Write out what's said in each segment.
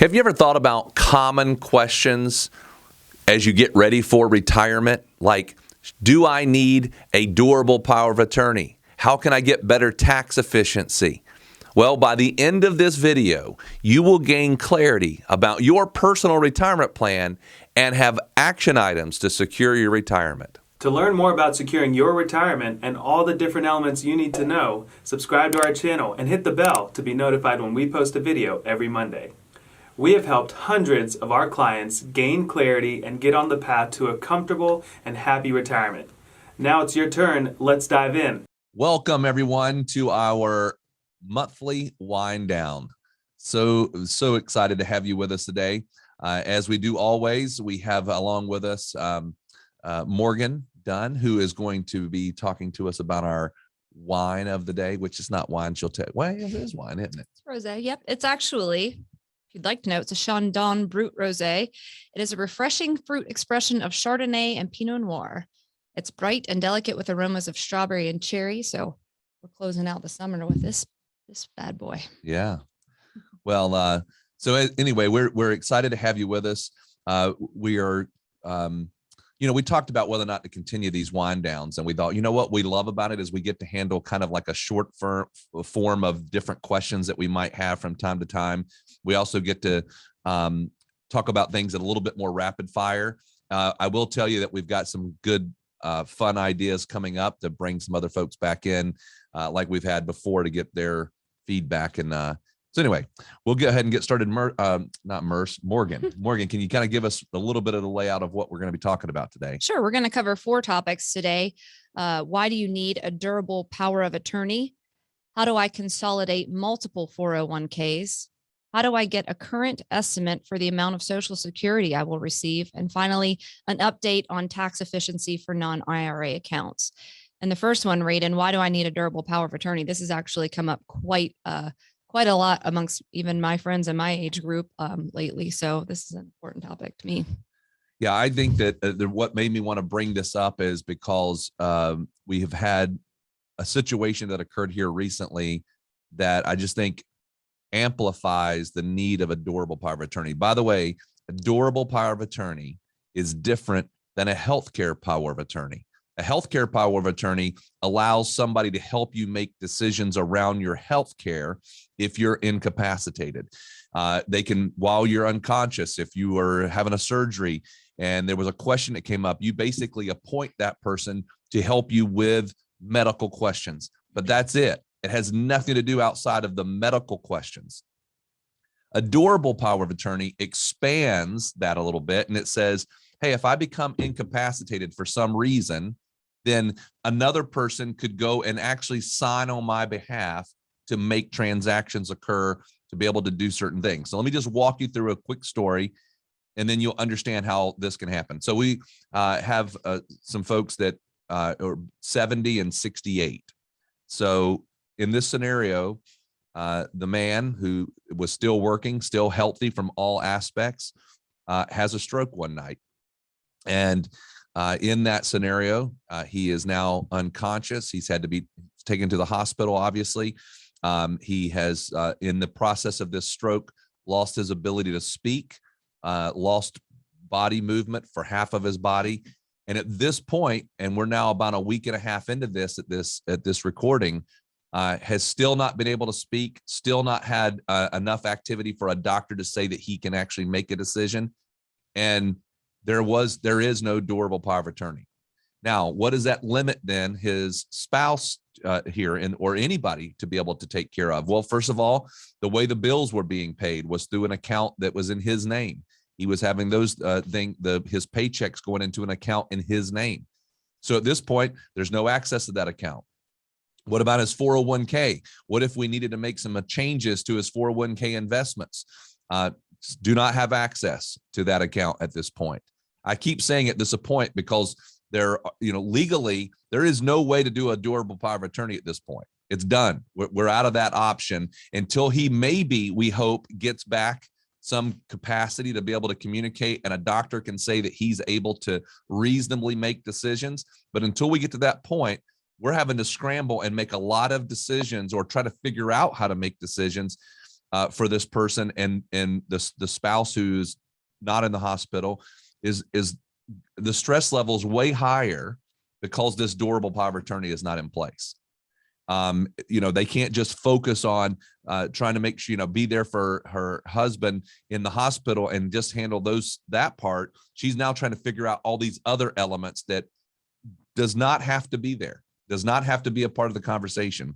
Have you ever thought about common questions as you get ready for retirement? Like, do I need a durable power of attorney? How can I get better tax efficiency? Well, by the end of this video, you will gain clarity about your personal retirement plan and have action items to secure your retirement. To learn more about securing your retirement and all the different elements you need to know, subscribe to our channel and hit the bell to be notified when we post a video every Monday. We have helped hundreds of our clients gain clarity and get on the path to a comfortable and happy retirement. Now it's your turn. Let's dive in. Welcome, everyone, to our monthly wind down. So excited to have you with us today. As we do always, we have along with us Morgan Dunn, who is going to be talking to us about our wine of the day, which is not wine. She'll tell you, well, it is wine, isn't it? It's rosé. Yep. It's actually, if you'd like to know, it's a Chandon Brut Rosé. It is a refreshing fruit expression of Chardonnay and Pinot Noir. It's bright and delicate with aromas of strawberry and cherry. So we're closing out the summer with this bad boy. Yeah. Well, so anyway, we're excited to have you with us. We are, we talked about whether or not to continue these wind downs, and we thought, what we love about it is we get to handle kind of like a short form of different questions that we might have from time to time. We also get to talk about things at a little bit more rapid fire. I will tell you that we've got some good fun ideas coming up to bring some other folks back in, like we've had before, to get their feedback. And so anyway, we'll go ahead and get started. Morgan, can you kind of give us a little bit of the layout of what we're going to be talking about today? Sure. We're going to cover 4 topics today. Why do you need a durable power of attorney? How do I consolidate multiple 401ks? How do I get a current estimate for the amount of Social Security I will receive? And finally, an update on tax efficiency for non-IRA accounts. And the first one, Radon, why do I need a durable power of attorney? This has actually come up quite a lot amongst even my friends in my age group lately. So this is an important topic to me. Yeah, I think that what made me want to bring this up is because we have had a situation that occurred here recently that I just think amplifies the need of a durable power of attorney. By the way, a durable power of attorney is different than a healthcare power of attorney. A healthcare power of attorney allows somebody to help you make decisions around your healthcare if you're incapacitated. They can, while you're unconscious, if you are having a surgery and there was a question that came up, you basically appoint that person to help you with medical questions. But that's it. It has nothing to do outside of the medical questions. A durable power of attorney expands that a little bit, and it says, hey, if I become incapacitated for some reason, then another person could go and actually sign on my behalf to make transactions occur, to be able to do certain things. So let me just walk you through a quick story, and then you'll understand how this can happen. So we have some folks that are 70 and 68. So in this scenario, the man who was still working, still healthy from all aspects, has a stroke one night. And in that scenario, he is now unconscious. He's had to be taken to the hospital, obviously. He has, in the process of this stroke, lost his ability to speak, lost body movement for half of his body. And at this point, and we're now about a week and a half into this at this recording, has still not been able to speak, still not had enough activity for a doctor to say that he can actually make a decision. And there is no durable power of attorney. Now, what does that limit then his spouse here or anybody to be able to take care of? Well, first of all, the way the bills were being paid was through an account that was in his name. He was having those his paychecks going into an account in his name. So at this point, there's no access to that account. What about his 401k? What if we needed to make some changes to his 401k investments? Do not have access to that account at this point. I keep saying at this point because legally, there is no way to do a durable power of attorney at this point. It's done. We're out of that option until he maybe, we hope, gets back some capacity to be able to communicate, and a doctor can say that he's able to reasonably make decisions. But until we get to that point, we're having to scramble and make a lot of decisions or try to figure out how to make decisions for this person, and the spouse who's not in the hospital is the stress level is way higher because this durable power of attorney is not in place. They can't just focus on trying to make sure, be there for her husband in the hospital and just handle that part. She's now trying to figure out all these other elements that does not have to be there, does not have to be a part of the conversation.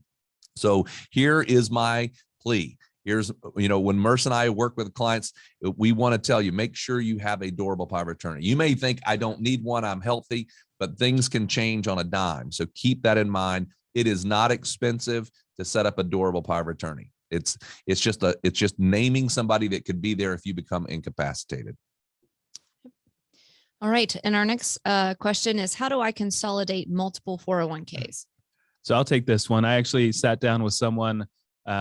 So here is my plea. Here's, when Merce and I work with clients, we want to tell you, make sure you have a durable power of attorney. You may think I don't need one, I'm healthy, but things can change on a dime. So keep that in mind. It is not expensive to set up a durable power of attorney. It's just naming somebody that could be there if you become incapacitated. All right. And our next question is, how do I consolidate multiple 401ks? So I'll take this one. I actually sat down with someone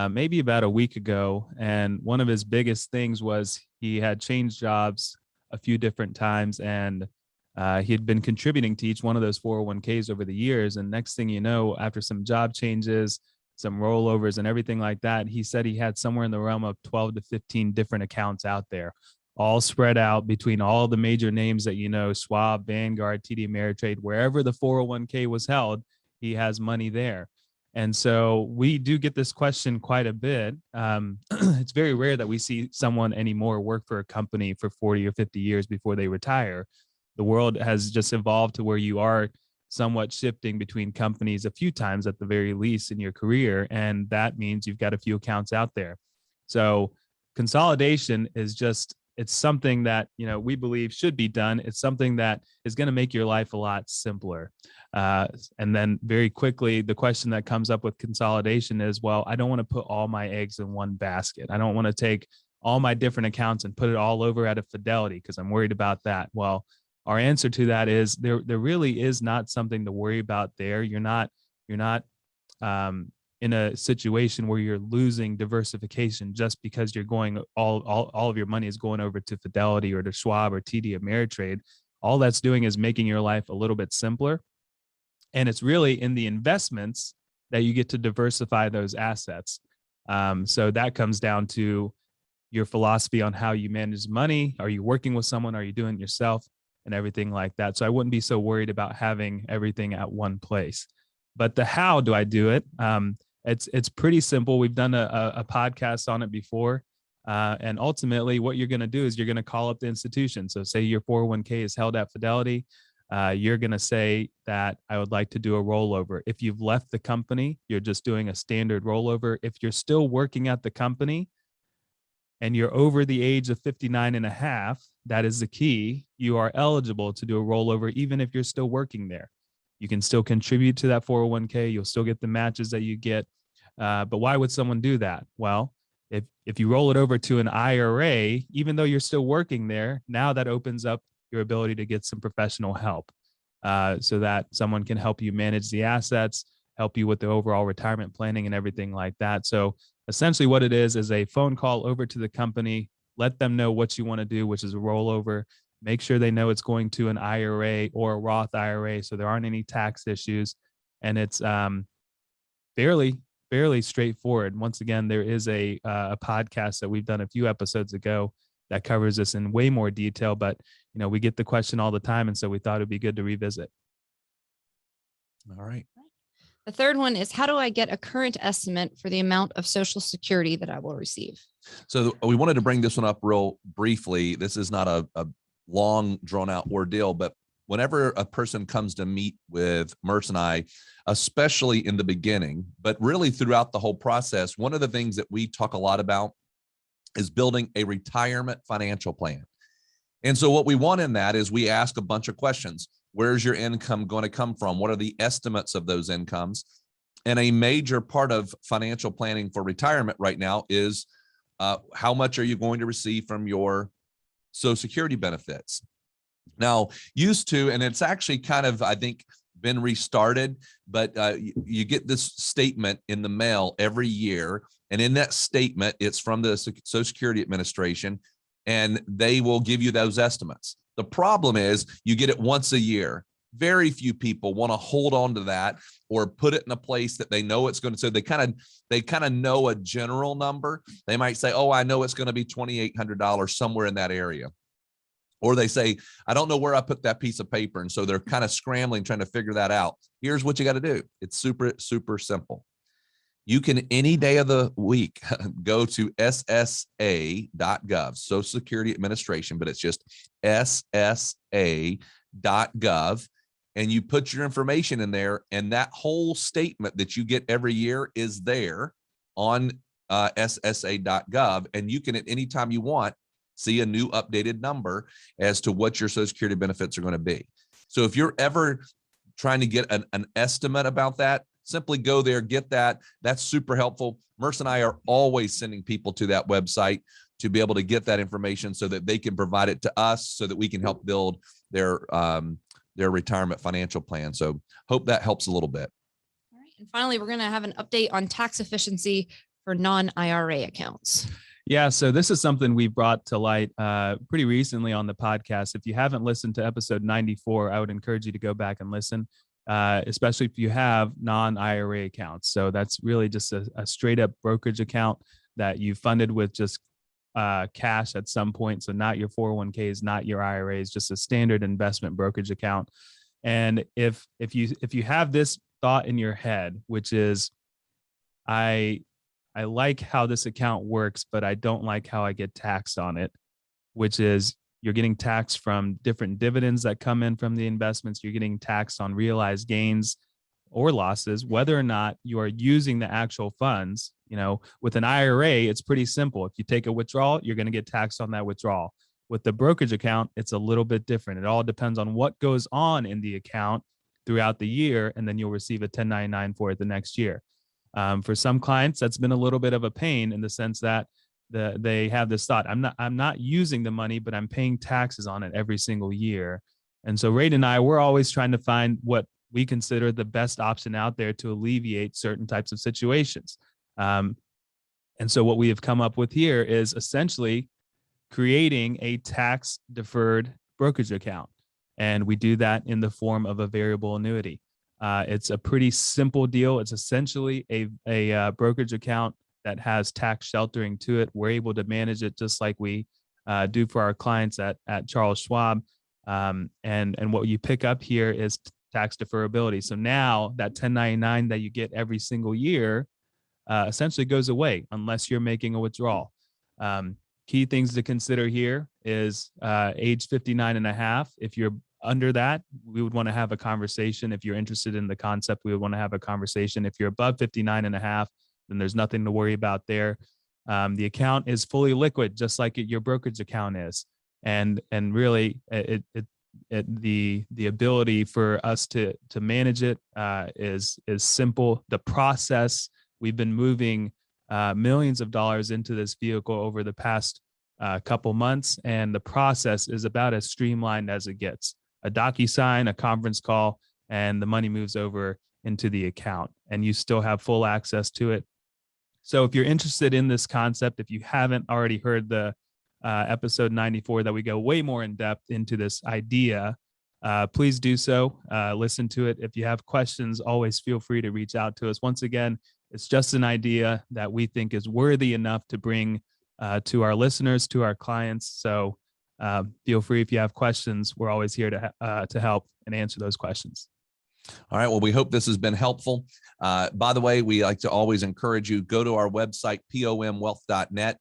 maybe about a week ago, and one of his biggest things was he had changed jobs a few different times, and he had been contributing to each one of those 401ks over the years. And next thing you know, after some job changes, some rollovers and everything like that, he said he had somewhere in the realm of 12 to 15 different accounts out there, all spread out between all the major names that, Schwab, Vanguard, TD Ameritrade, wherever the 401k was held, he has money there. And so we do get this question quite a bit. It's very rare that we see someone anymore work for a company for 40 or 50 years before they retire. The world has just evolved to where you are somewhat shifting between companies a few times at the very least in your career. And that means you've got a few accounts out there. So consolidation is just, it's something that, we believe should be done. It's something that is going to make your life a lot simpler. And then very quickly, the question that comes up with consolidation is, well, I don't want to put all my eggs in one basket. I don't want to take all my different accounts and put it all over at a Fidelity because I'm worried about that. Well, our answer to that is there really is not something to worry about there. You're not in a situation where you're losing diversification just because you're going all of your money is going over to Fidelity or to Schwab or TD Ameritrade. All that's doing is making your life a little bit simpler. And it's really in the investments that you get to diversify those assets. So that comes down to your philosophy on how you manage money. Are you working with someone? Are you doing it yourself? And everything like that. So I wouldn't be so worried about having everything at one place. But the how do I do it? It's pretty simple. We've done a podcast on it before. And ultimately, what you're going to do is you're going to call up the institution. So say your 401k is held at Fidelity. You're going to say that I would like to do a rollover. If you've left the company, you're just doing a standard rollover. If you're still working at the company and you're over the age of 59 and a half, that is the key. You are eligible to do a rollover, even if you're still working there. You can still contribute to that 401k. You'll still get the matches that you get. But why would someone do that? Well, if you roll it over to an IRA, even though you're still working there, now that opens up your ability to get some professional help so that someone can help you manage the assets, help you with the overall retirement planning and everything like that. So essentially what it is a phone call over to the company, let them know what you want to do, which is a rollover. Make sure they know it's going to an IRA or a Roth IRA, so there aren't any tax issues. And it's fairly straightforward. Once again, there is a podcast that we've done a few episodes ago that covers this in way more detail, but we get the question all the time, and so we thought it'd be good to revisit. All right. The third one is, how do I get a current estimate for the amount of Social Security that I will receive? So we wanted to bring this one up real briefly. This is not a long drawn out ordeal, but whenever a person comes to meet with Merce and I, especially in the beginning, but really throughout the whole process, one of the things that we talk a lot about is building a retirement financial plan. And so what we want in that is we ask a bunch of questions. Where's your income going to come from? What are the estimates of those incomes? And a major part of financial planning for retirement right now is how much are you going to receive from your Social Security benefits? Now, used to, and it's actually kind of, I think, been restarted, but you get this statement in the mail every year. And in that statement, it's from the Social Security Administration, and they will give you those estimates. The problem is you get it once a year. very few people want to hold on to that or put it in a place that they know it's going to. So they kind of know a general number. They might say, oh, I know it's going to be $2,800 somewhere in that area. Or they say, I don't know where I put that piece of paper. And so they're kind of scrambling, trying to figure that out. Here's what you got to do. It's super, super simple. You can any day of the week go to ssa.gov, Social Security Administration, but it's just ssa.gov, and you put your information in there, and that whole statement that you get every year is there on ssa.gov, and you can at any time you want see a new updated number as to what your Social Security benefits are going to be. So if you're ever trying to get an estimate about that, simply go there, get that. That's super helpful. Merce and I are always sending people to that website to be able to get that information so that they can provide it to us so that we can help build their retirement financial plan. So hope that helps a little bit. All right. And finally, we're going to have an update on tax efficiency for non-IRA accounts. Yeah, so this is something we brought to light pretty recently on the podcast. If you haven't listened to episode 94, I would encourage you to go back and listen, especially if you have non-IRA accounts. So that's really just a straight up brokerage account that you funded with just cash at some point. So not your 401ks, not your IRAs, just a standard investment brokerage account. And if you have this thought in your head, which is, I like how this account works, but I don't like how I get taxed on it, which is you're getting taxed from different dividends that come in from the investments. You're getting taxed on realized gains or losses, whether or not you are using the actual funds. You know, with an IRA, it's pretty simple. If you take a withdrawal, you're going to get taxed on that withdrawal. With the brokerage account, it's a little bit different. It all depends on what goes on in the account throughout the year, and then you'll receive a 1099 for it the next year. For some clients, that's been a little bit of a pain in the sense that they have this thought, I'm not using the money, but I'm paying taxes on it every single year. And so Ray and I, we're always trying to find what we consider the best option out there to alleviate certain types of situations. And so what we have come up with here is essentially creating a tax deferred brokerage account. And we do that in the form of a variable annuity. It's a pretty simple deal. It's essentially a brokerage account that has tax sheltering to it. We're able to manage it just like we do for our clients at Charles Schwab. And what you pick up here is tax deferability. So now that 1099 that you get every single year essentially goes away unless you're making a withdrawal. Key things to consider here is age 59 and a half. If you're under that, we would want to have a conversation. If you're interested in the concept, we would want to have a conversation. If you're above 59 and a half, then there's nothing to worry about there. The account is fully liquid, just like your brokerage account is. And really the ability for us to manage it is simple. The process, we've been moving millions of dollars into this vehicle over the past couple months, and the process is about as streamlined as it gets. A DocuSign, a conference call, and the money moves over into the account, and you still have full access to it. So if you're interested in this concept, if you haven't already heard the episode 94 that we go way more in depth into this idea, please do so. Listen to it. If you have questions, always feel free to reach out to us. Once again, it's just an idea that we think is worthy enough to bring to our listeners, to our clients. So feel free if you have questions. We're always here to help and answer those questions. All right. Well, we hope this has been helpful. By the way, we like to always encourage you, go to our website, pomwealth.net.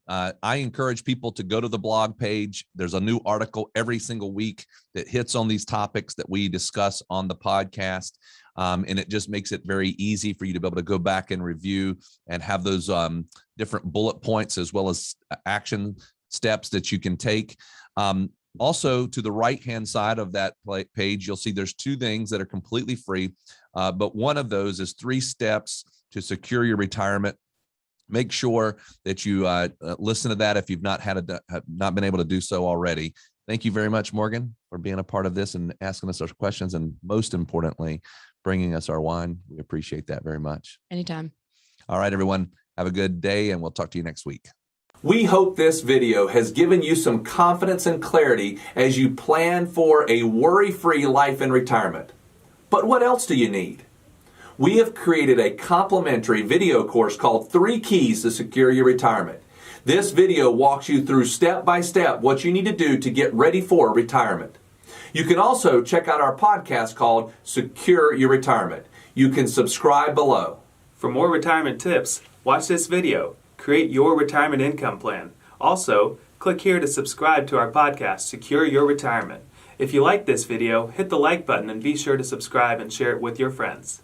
I encourage people to go to the blog page. There's a new article every single week that hits on these topics that we discuss on the podcast. And it just makes it very easy for you to be able to go back and review and have those different bullet points as well as action steps that you can take. Also, to the right-hand side of that page, you'll see there's two things that are completely free, but one of those is 3 steps to secure your retirement. Make sure that you listen to that if you've not been able to do so already. Thank you very much, Morgan, for being a part of this and asking us those questions, and most importantly, bringing us our wine. We appreciate that very much. Anytime. All right, everyone, have a good day, and we'll talk to you next week. We hope this video has given you some confidence and clarity as you plan for a worry-free life in retirement. But what else do you need? We have created a complimentary video course called 3 Keys to Secure Your Retirement. This video walks you through step by step what you need to do to get ready for retirement. You can also check out our podcast called Secure Your Retirement. You can subscribe below. For more retirement tips, watch this video. Create your retirement income plan. Also, click here to subscribe to our podcast, Secure Your Retirement. If you like this video, hit the like button and be sure to subscribe and share it with your friends.